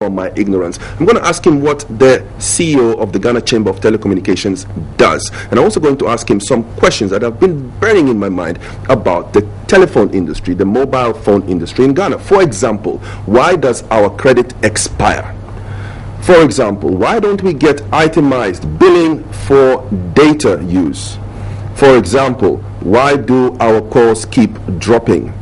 my ignorance. I'm going to ask him what the CEO of the Ghana Chamber of Telecommunications does. And I'm also going to ask him some questions that have been burning in my mind about the telephone industry, the mobile phone industry in Ghana. For example, why does our credit expire? For example, why don't we get itemized billing for data use? For example, why do our calls keep dropping?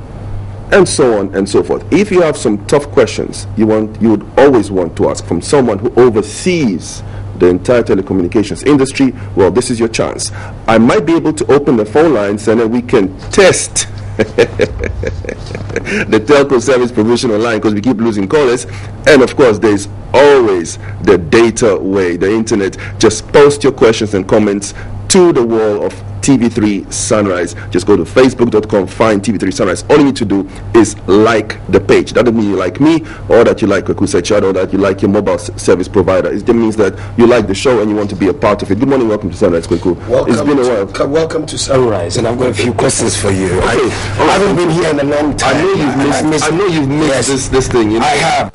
And so on and so forth. If you have some tough questions you would always want to ask from someone who oversees the entire telecommunications industry, well, this is your chance. I might be able to open the phone lines and then we can test the telco service provision online, because we keep losing callers. And of course, there's always the data way, the internet. Just post your questions and comments to the wall of TV3 Sunrise. Just go to facebook.com, find TV3 Sunrise. All you need to do is like the page. That doesn't mean you like me, or that you like kwaku, Sakyi-Addo, or that you like your mobile service provider. It means that you like the show and you want to be a part of it. Good morning, welcome to Sunrise, kwaku. It's been a while. Welcome to Sunrise, and I've got a few questions for you. Okay. I haven't been here in a long time. I know you've missed this thing. You know? I have.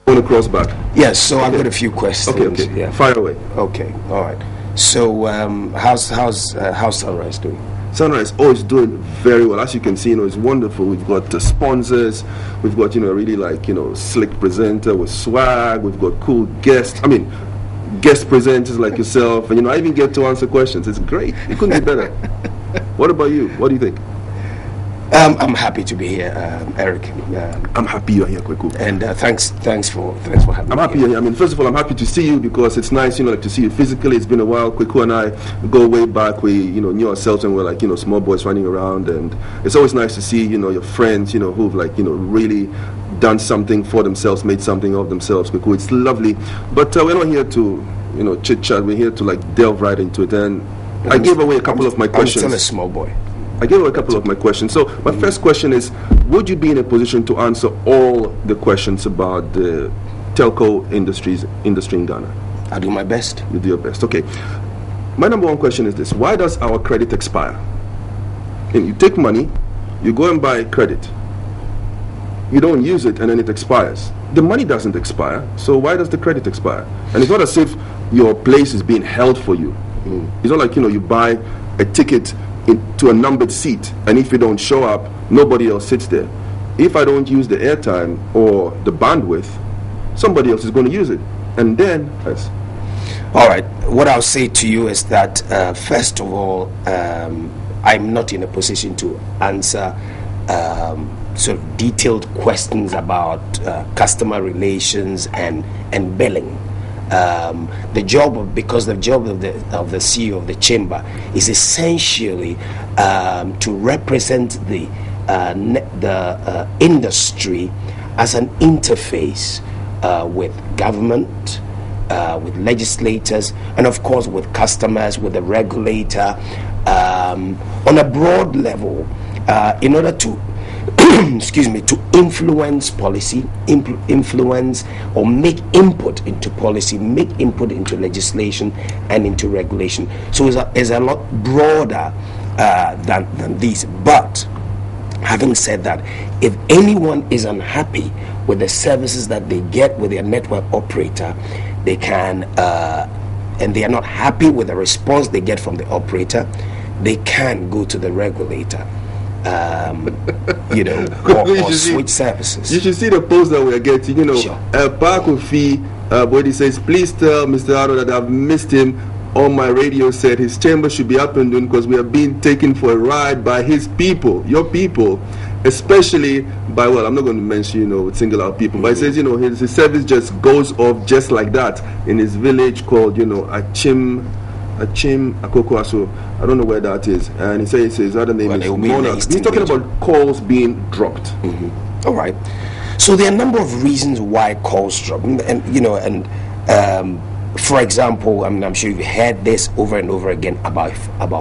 On the cross back. Yes, so I've got a few questions. Okay. Yeah. Fire away. Okay, all right. So, how's Sunrise doing? Sunrise, it's doing very well. As you can see, it's wonderful. We've got sponsors. We've got, really slick presenter with swag. We've got cool guests. Guest presenters like yourself. And, I even get to answer questions. It's great. It couldn't be better. What about you? What do you think? I'm happy to be here, Eric. I'm happy you're here, kwaku. And thanks for having me. I'm happy you're here. First of all, I'm happy to see you, because it's nice, to see you physically. It's been a while. Kwaku and I go way back. We, knew ourselves when we were small boys running around, and it's always nice to see, your friends, who've really done something for themselves, made something of themselves. Kwaku, it's lovely. But we're not here to, chit chat. We're here to delve right into it. And I gave away a couple of my questions. I'm still a small boy. I gave away a couple of my questions. So my first question is, would you be in a position to answer all the questions about the telco industry in Ghana? I'll do my best. You do your best. Okay. My number one question is this: why does our credit expire? And you take money, you go and buy credit, you don't use it, and then it expires. The money doesn't expire, so why does the credit expire? And it's not as if your place is being held for you. It's not like you buy a ticket to a numbered seat, and if you don't show up, nobody else sits there. If I don't use the airtime or the bandwidth, somebody else is going to use it, and then yes. All right, what I'll say to you is that first of all, I'm not in a position to answer sort of detailed questions about customer relations and billing. The job of the CEO of the chamber is essentially to represent the industry as an interface with government, with legislators, and of course with customers, with the regulator, on a broad level, in order to to influence policy, influence or make input into policy, make input into legislation and into regulation. So it's a lot broader than this. But having said that, if anyone is unhappy with the services that they get with their network operator, they can, and they are not happy with the response they get from the operator, they can go to the regulator. Or switch services. You should see the post that we're getting. Sure. Kwaku fee. Body says, please tell Mr. Addo that I've missed him on my radio set. His chamber should be up and doing, because we are being taken for a ride by his people, your people, especially by, well, I'm not going to mention, single out people, but he says, his service just goes off just like that in his village called, Achim Akoko. I don't know where that is. And he says his other name is Mona. He's talking about calls being dropped. All right. So there are a number of reasons why calls drop. And for example, I'm sure you've heard this over and over again about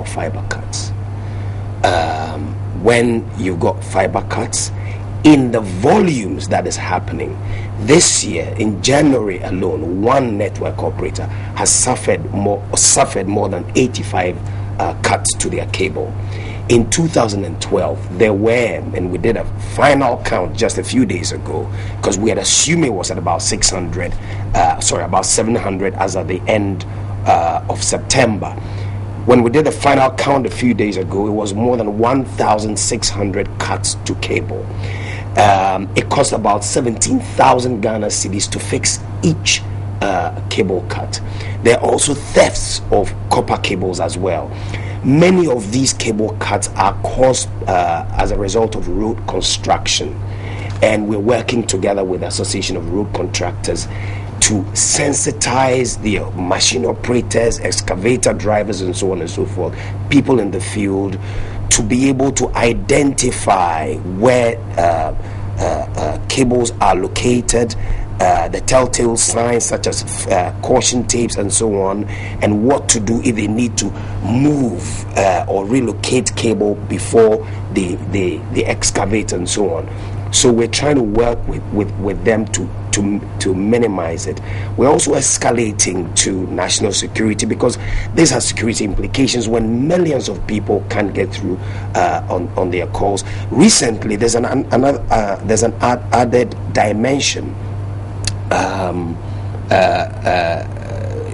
fiber cuts. When you've got fiber cuts, in the volumes that is happening this year, in January alone, one network operator has suffered more than 85 cuts to their cable. In 2012, there were, and we did a final count just a few days ago, because we had assumed it was at about 700 as at the end of September. When we did the final count a few days ago, it was more than 1,600 cuts to cable. It cost about 17,000 Ghana cedis to fix each cable cut. There are also thefts of copper cables as well. Many of these cable cuts are caused as a result of road construction, and we're working together with the Association of Road Contractors to sensitize the machine operators, excavator drivers, and so on and so forth, people in the field, to be able to identify where cables are located, the telltale signs such as caution tapes and so on, and what to do if they need to move or relocate cable before they excavate and so on. So we're trying to work with them to minimize it. We're also escalating to national security, because this has security implications when millions of people can't get through on their calls. Recently, there's an added dimension.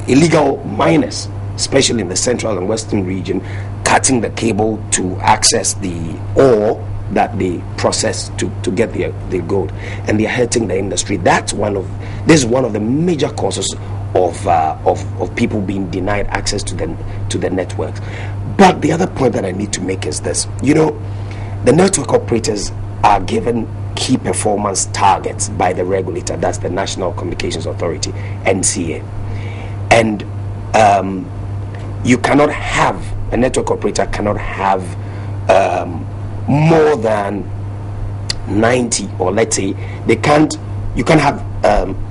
Illegal miners, especially in the central and western region, cutting the cable to access the ore that they process to get their gold, and they're hurting the industry. This is one of the major causes of people being denied access to the networks. But the other point that I need to make is this: the network operators are given key performance targets by the regulator, that's the National Communications Authority, NCA, and a network operator cannot have more than 90, or let's say you can't have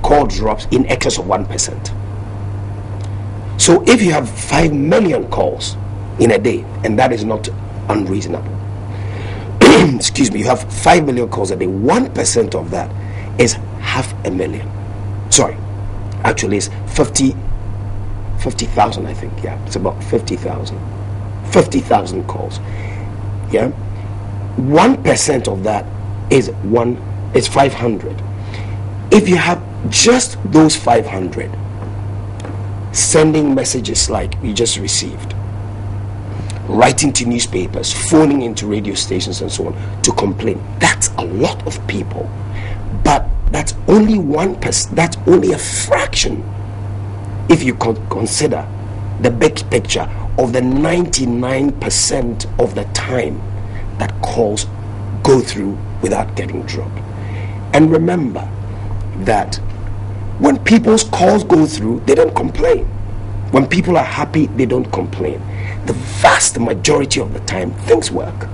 call drops in excess of 1%. So if you have 5 million calls in a day, and that is not unreasonable, excuse me, you have 5 million calls a day, 1% of that is 500,000. Sorry, actually it's 50,000, I think. Yeah, it's about 50,000 calls. Yeah, 1% of that is 500. If you have just those 500 sending messages like you just received, writing to newspapers, phoning into radio stations and so on to complain, that's a lot of people. But that's only 1%, that's only a fraction if you consider the big picture of the 99% of the time that calls go through without getting dropped. And remember that when people's calls go through, they don't complain. When people are happy, they don't complain. The vast majority of the time, things work.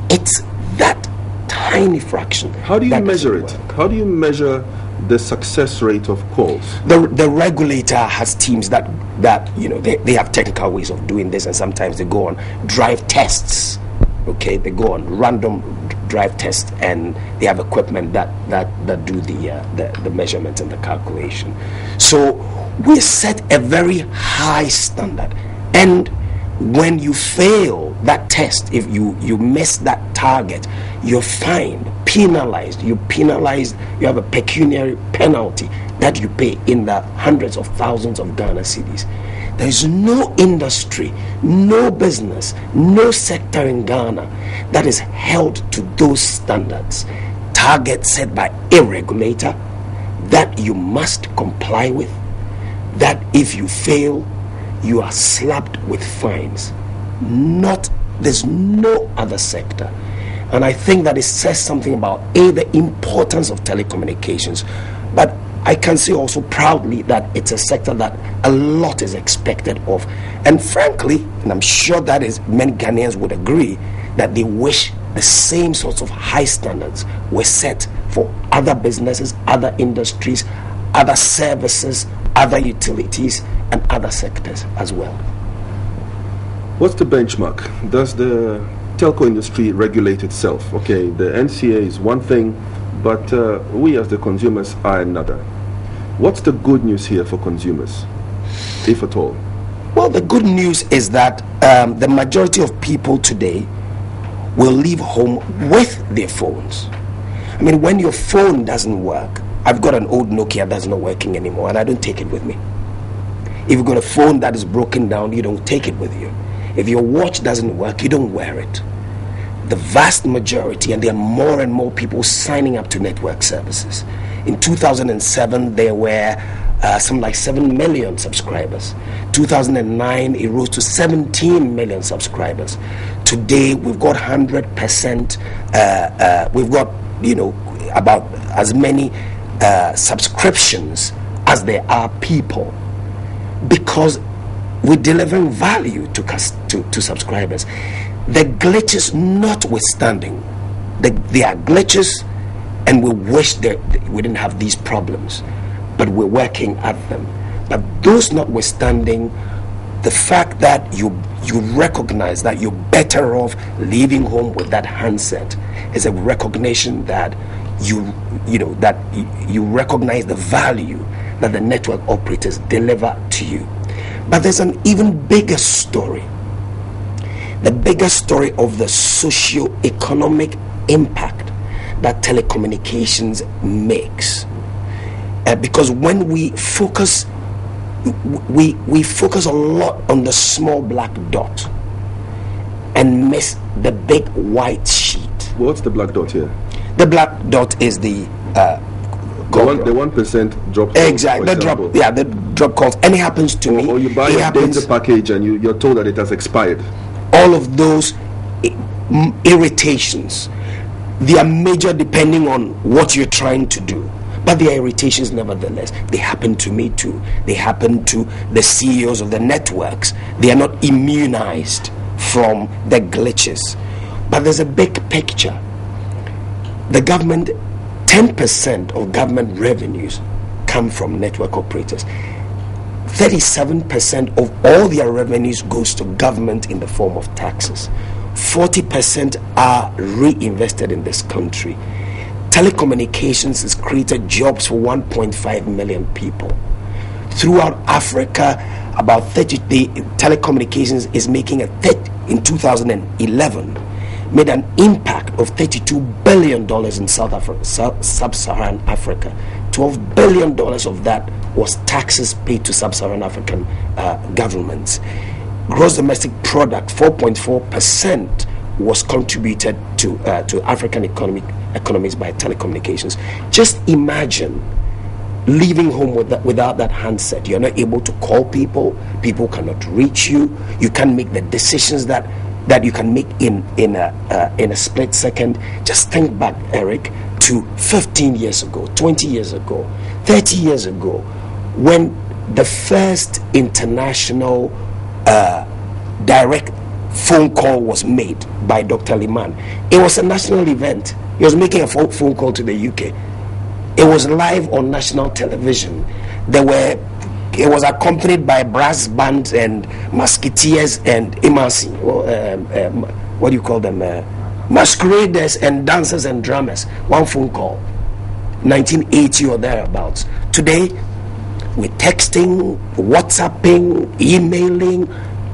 It's that tiny fraction. How do you measure it? How do you measure the success rate of calls? The regulator has teams that they have technical ways of doing this, and sometimes they go on drive tests. Okay, they go on random drive tests, and they have equipment that do the measurement and the calculation. So we set a very high standard, and when you fail that test, if you miss that target, you're fined, penalized. You have a pecuniary penalty that you pay in the hundreds of thousands of Ghana cedis. There is no industry, no business, no sector in Ghana that is held to those standards. Targets set by a regulator that you must comply with, that if you fail, you are slapped with fines. There's no other sector. And I think that it says something about the importance of telecommunications, but I can say also proudly that it's a sector that a lot is expected of. And frankly, and I'm sure that is many Ghanaians would agree, that they wish the same sorts of high standards were set for other businesses, other industries, other services, other utilities, and other sectors as well. What's the benchmark? Does the telco industry regulate itself? Okay, the NCA is one thing, but we as the consumers are another. What's the good news here for consumers, if at all? Well, the good news is that the majority of people today will leave home with their phones. I mean, when your phone doesn't work, I've got an old Nokia that's not working anymore, and I don't take it with me. If you've got a phone that is broken down, you don't take it with you. If your watch doesn't work, you don't wear it. The vast majority, and there are more and more people signing up to network services. In 2007, there were some like 7 million subscribers. 2009, it rose to 17 million subscribers. Today, we've got 100%, we've got, about as many subscriptions as there are people, because we're delivering value to subscribers. The glitches notwithstanding, there are glitches, and we wish that we didn't have these problems, but we're working at them. But those notwithstanding, the fact that you recognize that you're better off leaving home with that handset is a recognition that you recognize the value that the network operators deliver to you. But there's an even bigger story. The bigger story of the socio-economic impact that telecommunications makes. Because when we focus a lot on the small black dot and miss the big white sheet. What's the black dot here? The black dot is the 1% drop. Exactly, the drop calls, and it happens to me. Or you buy a data package and you're told that it has expired. All of those irritations, they are major depending on what you're trying to do, but they are irritations nevertheless. They happen to me too. They happen to the CEOs of the networks. They are not immunized from the glitches. But there's a big picture. The government, 10% of government revenues come from network operators. 37% of all their revenues goes to government in the form of taxes. 40% are reinvested in this country. Telecommunications has created jobs for 1.5 million people. Throughout Africa, about 30, telecommunications is making in 2011, made an impact of $32 billion in sub-Saharan Africa. $12 billion of that was taxes paid to sub-Saharan African governments. Gross domestic product, 4.4%, was contributed to African economies by telecommunications. Just imagine leaving home without that handset. You're not able to call people. People cannot reach you. You can't make the decisions that you can make in a split second. Just think back, Eric, to 15 years ago, 20 years ago, 30 years ago, when the first international direct phone call was made by Dr. Liman. It was a national event. He was making a phone call to the UK. It was live on national television. It was accompanied by brass bands and musketeers and emancy. What do you call them? Masqueraders and dancers and drummers. One phone call. 1980 or thereabouts. Today, we're texting, WhatsApping, emailing,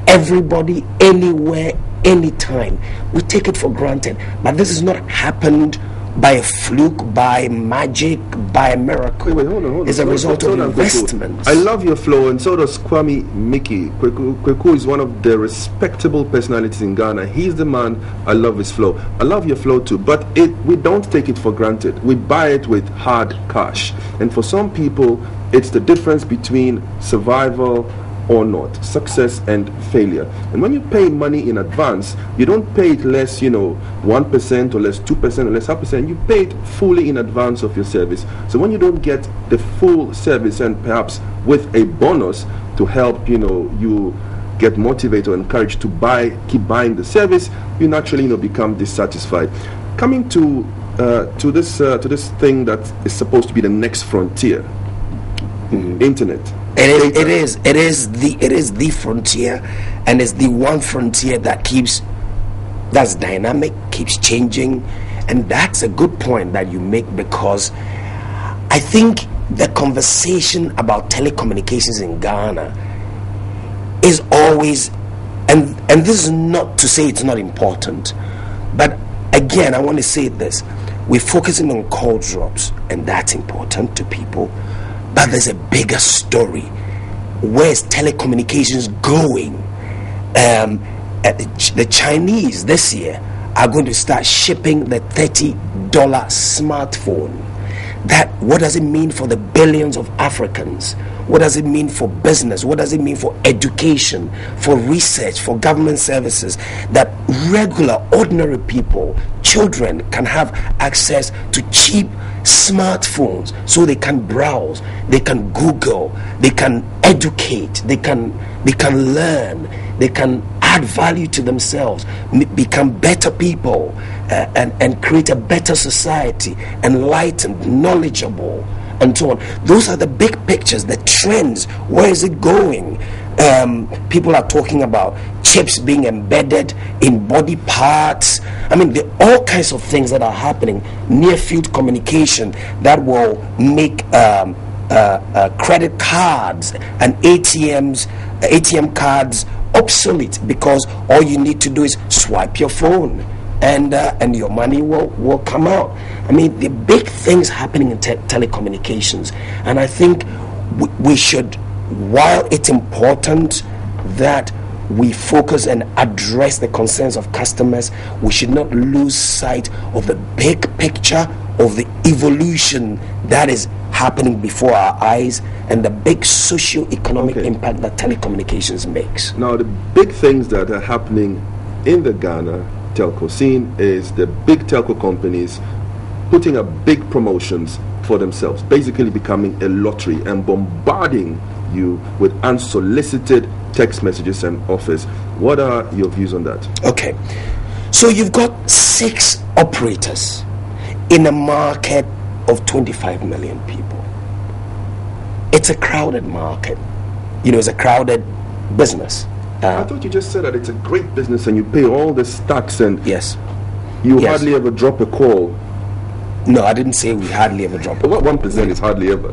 everybody, anywhere, anytime. We take it for granted. But this has not happened by a fluke, by magic, by a miracle. Wait, hold on. It's a result of investments. I love your flow, and so does Kwame Mickey. Kwaku is one of the respectable personalities in Ghana. He's the man. I love his flow. I love your flow too, but we don't take it for granted. We buy it with hard cash. And for some people, it's the difference between survival or not, success and failure. And when you pay money in advance, you don't pay it less, 1% or less 2% or less 0.5%. You pay it fully in advance of your service. So when you don't get the full service, and perhaps with a bonus to help you get motivated or encouraged to keep buying the service, you naturally become dissatisfied. Coming to this thing that is supposed to be the next frontier, internet. It is the frontier, and it's the one frontier that's dynamic, keeps changing. And that's a good point that you make, because I think the conversation about telecommunications in Ghana is always, and this is not to say it's not important, but again, I want to say this: we're focusing on call drops, and that's important to people, but there's a bigger story. Where's telecommunications going? The Chinese this year are going to start shipping the $30 smartphone. What does it mean for the billions of Africans? What does it mean for business? What does it mean for education, for research, for government services? That regular, ordinary people, children, can have access to cheap smartphones so they can browse, they can Google, they can educate, they can learn, they can add value to themselves, become better people, and create a better society, enlightened, knowledgeable, and so on. Those are the big pictures, the trends. Where is it going? People are talking about chips being embedded in body parts. I mean, there are all kinds of things that are happening. Near field communication that will make credit cards and ATM cards obsolete, because all you need to do is swipe your phone and your money will come out. I mean, the big things happening in telecommunications, and I think we should, while it's important that we focus and address the concerns of customers, we should not lose sight of the big picture of the evolution that is happening before our eyes and the big socio-economic impact that telecommunications makes. Now, the big things that are happening in the Ghana telco scene is the big telco companies putting up big promotions for themselves, basically becoming a lottery and bombarding you with unsolicited text messages and offers. What are your views on that? Okay, so you've got 6 operators in a market of 25 million people. It's a crowded market. It's a crowded business. I thought you just said that it's a great business and you pay all this tax and yes, you hardly ever drop a call. No, I didn't say we hardly ever drop a call. 1% is hardly ever.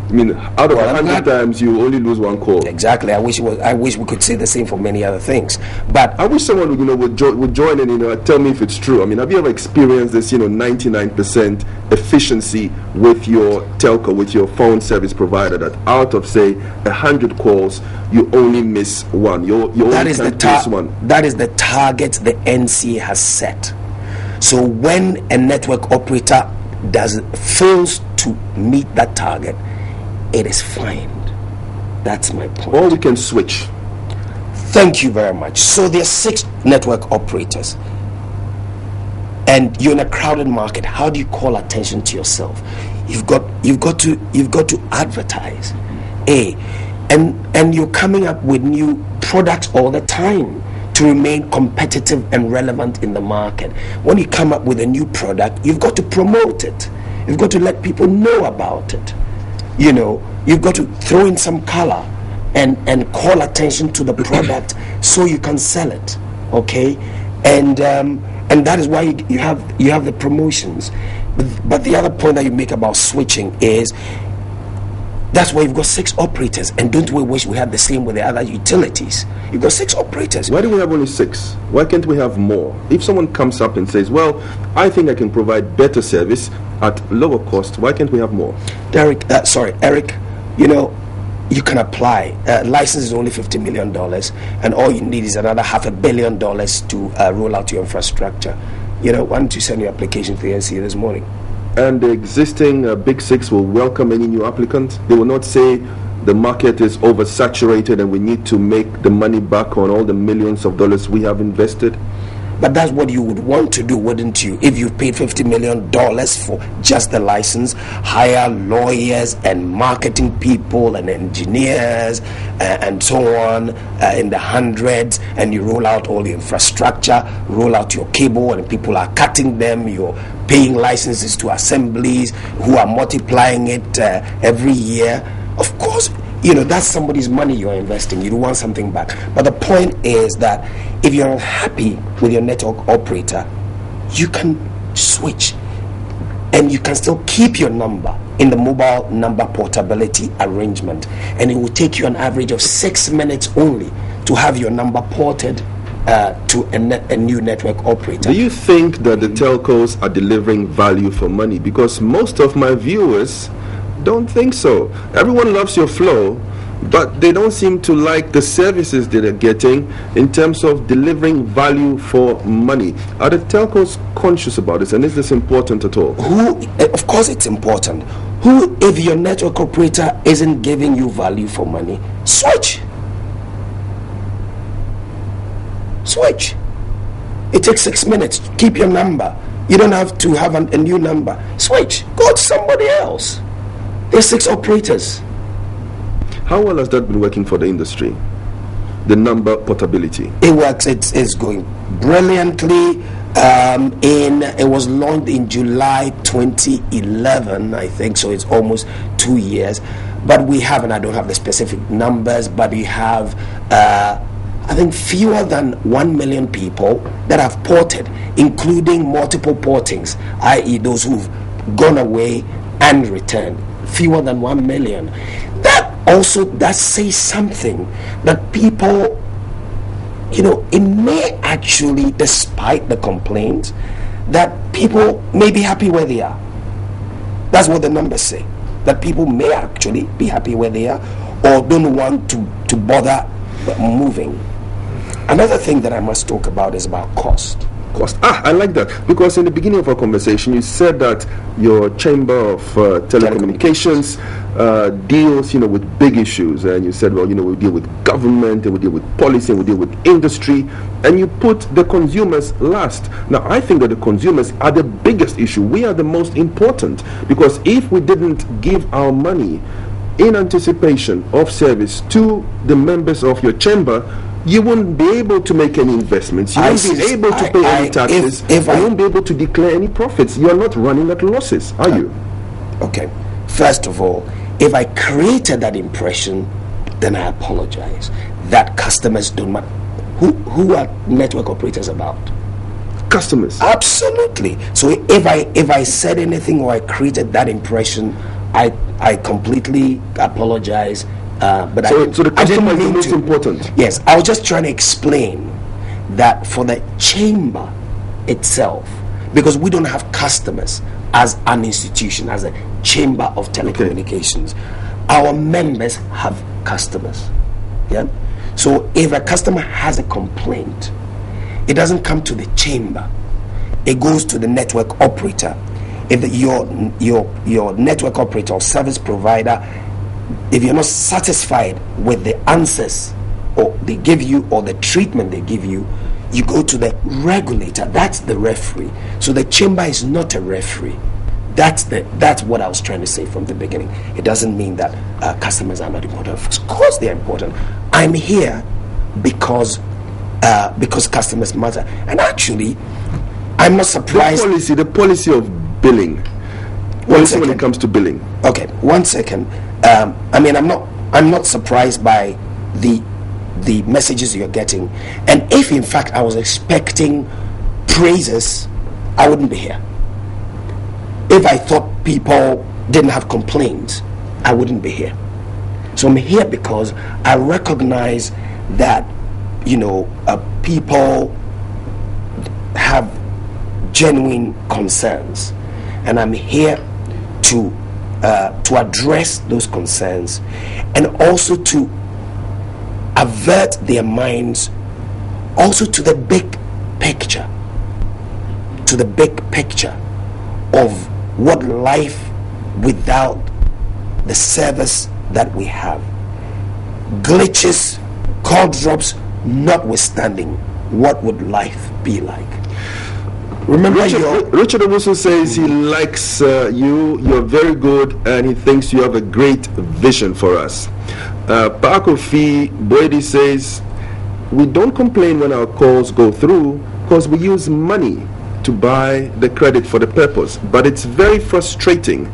I mean, out of 100 times, you only lose 1 call. Exactly. I wish we could say the same for many other things. But I wish someone would join and tell me if it's true. I mean, have you ever experienced this 99% efficiency with your telco, with your phone service provider, that out of say 100 calls, you only miss 1? You only miss 1. That is the target the NCA has set. So when a network operator fails to meet that target, it is fined. That's my point. Or we can switch. Thank you very much. So there are 6 network operators, and you're in a crowded market. How do you call attention to yourself? You've got to advertise, and you're coming up with new products all the time to remain competitive and relevant in the market. When you come up with a new product, you've got to promote it. You've got to let people know about it. You've got to throw in some color and call attention to the product so you can sell it. Okay, and that is why you have the promotions. But the other point that you make about switching is that's why you've got 6 operators, and don't we wish we had the same with the other utilities? You've got 6 operators. Why do we have only 6? Why can't we have more? If someone comes up and says, well, I think I can provide better service at lower cost, why can't we have more? Eric, you can apply. License is only $50 million, and all you need is another $500 million to roll out your infrastructure. Why don't you send your application to the NCA this morning? And the existing big 6 will welcome any new applicant. They will not say the market is oversaturated and we need to make the money back on all the millions of dollars we have invested. But that's what you would want to do, wouldn't you? If you paid $50 million for just the license, hire lawyers and marketing people and engineers and so on in the hundreds, and you roll out all the infrastructure, roll out your cable, and people are cutting them. You're paying licenses to assemblies who are multiplying it every year. Of course, that's somebody's money you're investing. You want something back. But the point is that if you're unhappy with your network operator, you can switch, and you can still keep your number in the mobile number portability arrangement, and it will take you an average of 6 minutes only to have your number ported to a new network operator. Do you think that the telcos are delivering value for money? Because most of my viewers don't think so. Everyone loves your flow, but they don't seem to like the services that they're getting in terms of delivering value for money. Are the telcos conscious about this, and is this important at all? Of course it's important. If your network operator isn't giving you value for money, switch. It takes 6 minutes. Keep your number. You don't have to have a new number. Switch. Go to somebody else. There's 6 operators. How well has that been working for the industry? The number portability. It works. It's going brilliantly. It was launched in July 2011, I think. So it's almost 2 years. But we have, and I don't have the specific numbers, but we have, I think, fewer than 1 million people that have ported, including multiple portings, i.e. those who've gone away and returned. Fewer than 1 million. That says something, that people, it may actually, despite the complaints, that people may be happy where they are. That's what the numbers say, that people may actually be happy where they are or don't want to bother moving. Another thing that I must talk about is about cost. I like that, because in the beginning of our conversation you said that your chamber of telecommunications deals with big issues, and you said, well, we deal with government, and we deal with policy, and we deal with industry, and you put the consumers last. Now I think that the consumers are the biggest issue. We are the most important, because if we didn't give our money in anticipation of service to the members of your chamber, you wouldn't be able to make any investments. You won't be able to pay any taxes. You won't be able to declare any profits. You are not running at losses, are you? Okay. First of all, if I created that impression, then I apologize. That customers don't matter. Who are network operators about? Customers. Absolutely. So if I said anything or I created that impression, I completely apologize. But so the customer is the most important. Yes, I was just trying to explain that for the chamber itself, because we don't have customers as an institution, as a chamber of telecommunications. Our members have customers. Yeah. So if a customer has a complaint, it doesn't come to the chamber. It goes to the network operator. If your network operator or service provider, if you're not satisfied with the answers or they give you or the treatment they give you, you go to the regulator. That's the referee. So the chamber is not a referee. That's what I was trying to say from the beginning. It doesn't mean that customers are not important. Of course they are important. I'm here because customers matter. And actually, I'm not surprised. The policy of billing. Policy when it comes to billing. Okay, 1 second. I'm not surprised by the messages you're getting. And if in fact I was expecting praises, I wouldn't be here. If I thought people didn't have complaints, I wouldn't be here. So I'm here because I recognize that people have genuine concerns, and I'm here to address those concerns and also to avert their minds also to the big picture of what life without the service that we have, glitches, call drops notwithstanding, what would life be like? Remember, Richard also says he likes you're very good, and he thinks you have a great vision for us. Pakofi Brady says, we don't complain when our calls go through because we use money to buy the credit for the purpose, but it's very frustrating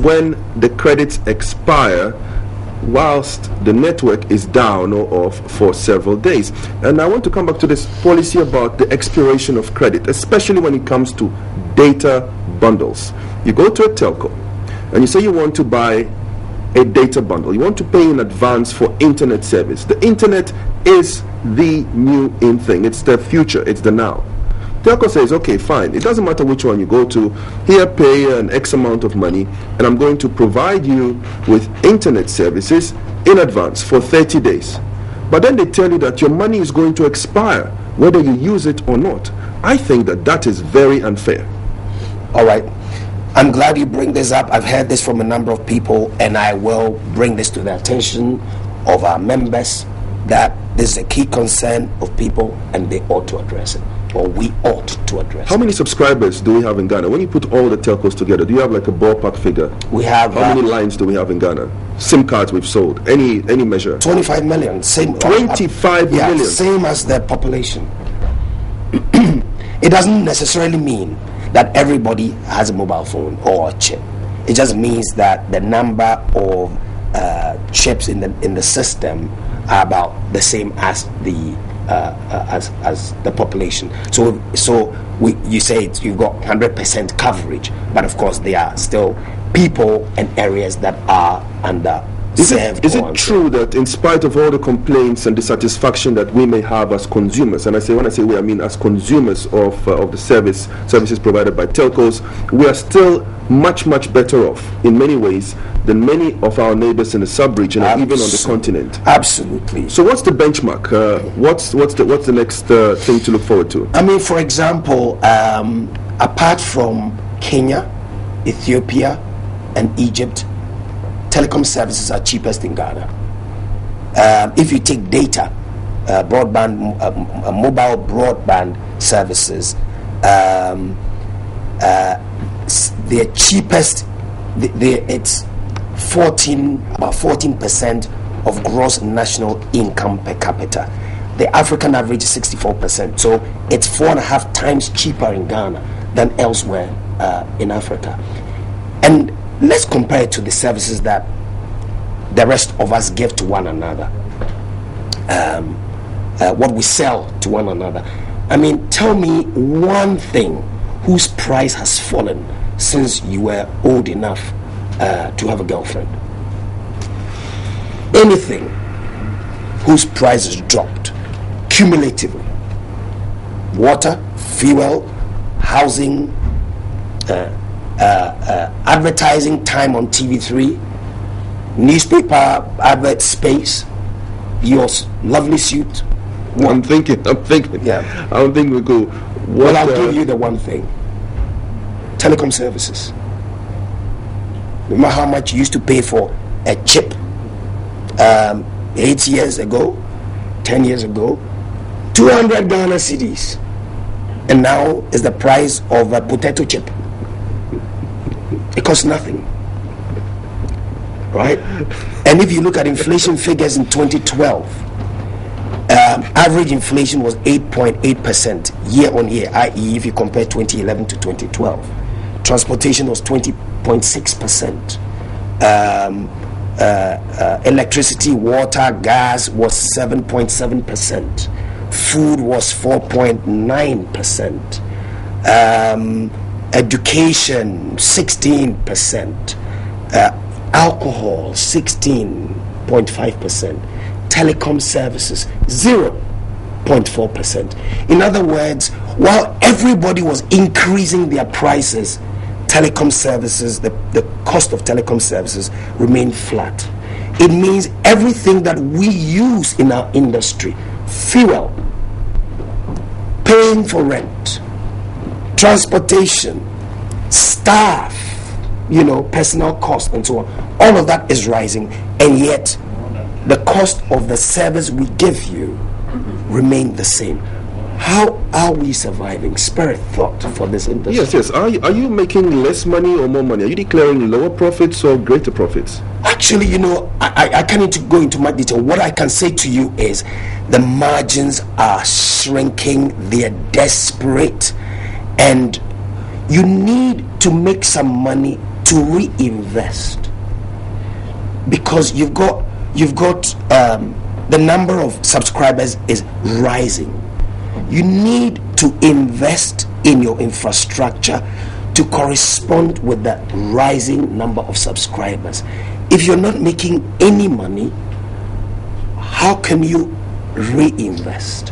when the credits expire whilst the network is down or off for several days. And I want to come back to this policy about the expiration of credit, especially when it comes to data bundles. You go to a telco and you say you want to buy a data bundle. You want to pay in advance for internet service. The internet is the new in thing. It's the future. It's the now. Telco says, okay, fine. It doesn't matter which one you go to. Here, pay an X amount of money, and I'm going to provide you with internet services in advance for 30 days. But then they tell you that your money is going to expire, whether you use it or not. I think that that is very unfair. All right. I'm glad you bring this up. I've heard this from a number of people, and I will bring this to the attention of our members, that this is a key concern of people, and they ought to address it, or we ought to address it. How many subscribers do we have in Ghana? When you put all the telcos together, do you have like a ballpark figure? We have... How many lines do we have in Ghana? SIM cards we've sold? Any measure? 25 million. Same, 25 million? Same as the population. It doesn't necessarily mean that everybody has a mobile phone or a chip. It just means that the number of chips in the system are about the same as the as the population. So you say you've got 100% coverage, but of course there are still people and areas that are under. Is it true that in spite of all the complaints and dissatisfaction that we may have as consumers, and when I say we, I mean as consumers of the services provided by telcos, we are still much better off in many ways than many of our neighbors in the sub-region and even on the continent? Absolutely. So what's the benchmark? What's the next thing to look forward to? I mean, for example, apart from Kenya, Ethiopia, and Egypt, telecom services are cheapest in Ghana. If you take data, mobile broadband services, they're cheapest. It's about 14% of gross national income per capita. The African average is 64%. So it's 4.5 times cheaper in Ghana than elsewhere in Africa. And let's compare it to the services that the rest of us give to one another, what we sell to one another. I mean, tell me one thing whose price has fallen since you were old enough to have a girlfriend. Anything whose price has dropped cumulatively. Water, fuel, housing, advertising time on TV3, newspaper advert space, your lovely suit. I'm thinking. Yeah. I don't think we go. Well, I'll give you the one thing. Telecom services. No matter how much you used to pay for a chip 8 years ago, 10 years ago, 200 Ghana cedis. And now is the price of a potato chip. It costs nothing. Right? And if you look at inflation figures in 2012, average inflation was 8.8% year on year, i.e. if you compare 2011 to 2012. Transportation was 20.6%. Electricity, water, gas was 7.7%. Food was 4.9%. Education 16%. Alcohol 16.5%. Telecom services 0.4%. In other words, while everybody was increasing their prices, telecom services, the cost of telecom services remained flat. It means everything that we use in our industry, fuel, paying for rent, transportation, staff, personal cost and so on, all of that is rising, and yet the cost of the service we give you remain the same. How are we surviving? Spirit thought for this industry. Yes. Are you making less money or more money? Are you declaring lower profits or greater profits? Actually, I can't need to go into much detail. What I can say to you is the margins are shrinking. They are desperate, and you need to make some money to reinvest, because you've got the number of subscribers is rising. You need to invest in your infrastructure to correspond with the rising number of subscribers. If you're not making any money, how can you reinvest?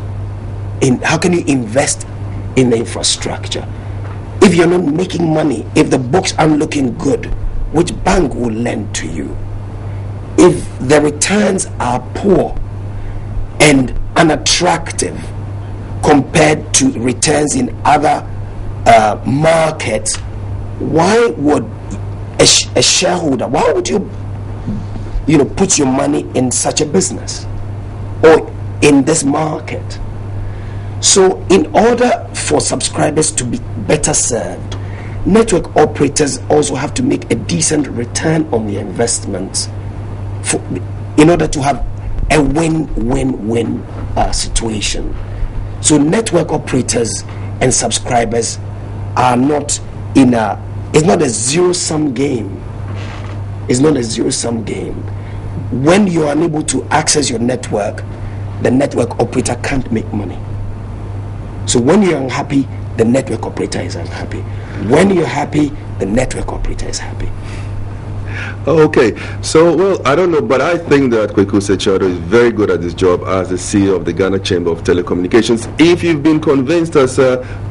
How can you invest in the infrastructure? If you're not making money, if the books aren't looking good, which bank will lend to you? If the returns are poor and unattractive compared to returns in other markets, why would a shareholder, why would you put your money in such a business or in this market? So in order for subscribers to be better served, network operators also have to make a decent return on their investments in order to have a win-win-win situation. So network operators and subscribers are not it's not a zero-sum game. It's not a zero-sum game. When you are unable to access your network, the network operator can't make money. So when you're unhappy, the network operator is unhappy. When you're happy, the network operator is happy. Okay, so, well, I don't know, but I think that Kwaku Sakyi-Addo is very good at his job as the CEO of the Ghana Chamber of Telecommunications. If you've been convinced, as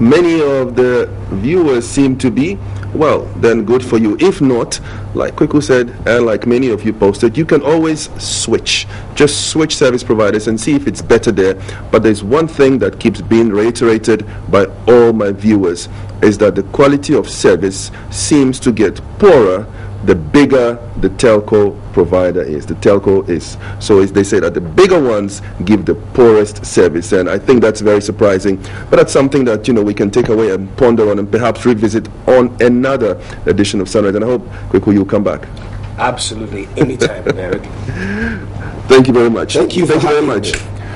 many of the viewers seem to be, well, then good for you. If not, like Kwaku said, and like many of you posted, you can always switch. Just switch service providers and see if it's better there. But there's one thing that keeps being reiterated by all my viewers, is that the quality of service seems to get poorer the bigger the telco provider is. The telco is. So they say that the bigger ones give the poorest service, and I think that's very surprising. But that's something that we can take away and ponder on and perhaps revisit on another edition of Sunrise. And I hope, Kwaku, you'll come back. Absolutely, anytime, Eric. Thank you very much. Thank you very much.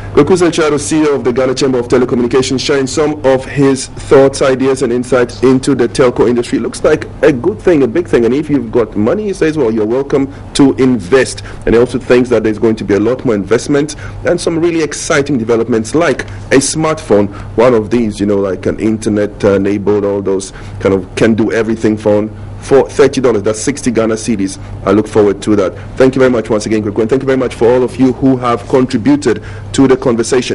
Kwaku Sakyi-Addo, CEO of the Ghana Chamber of Telecommunications, sharing some of his thoughts, ideas, and insights into the telco industry. Looks like a good thing, a big thing. And if you've got money, he says, well, you're welcome to invest. And he also thinks that there's going to be a lot more investment and some really exciting developments, like a smartphone. One of these, like an internet-enabled, all those kind of can-do-everything phone for $30. That's 60 Ghana cedis. I look forward to that. Thank you very much once again, Kwaku, and thank you very much for all of you who have contributed to the conversation.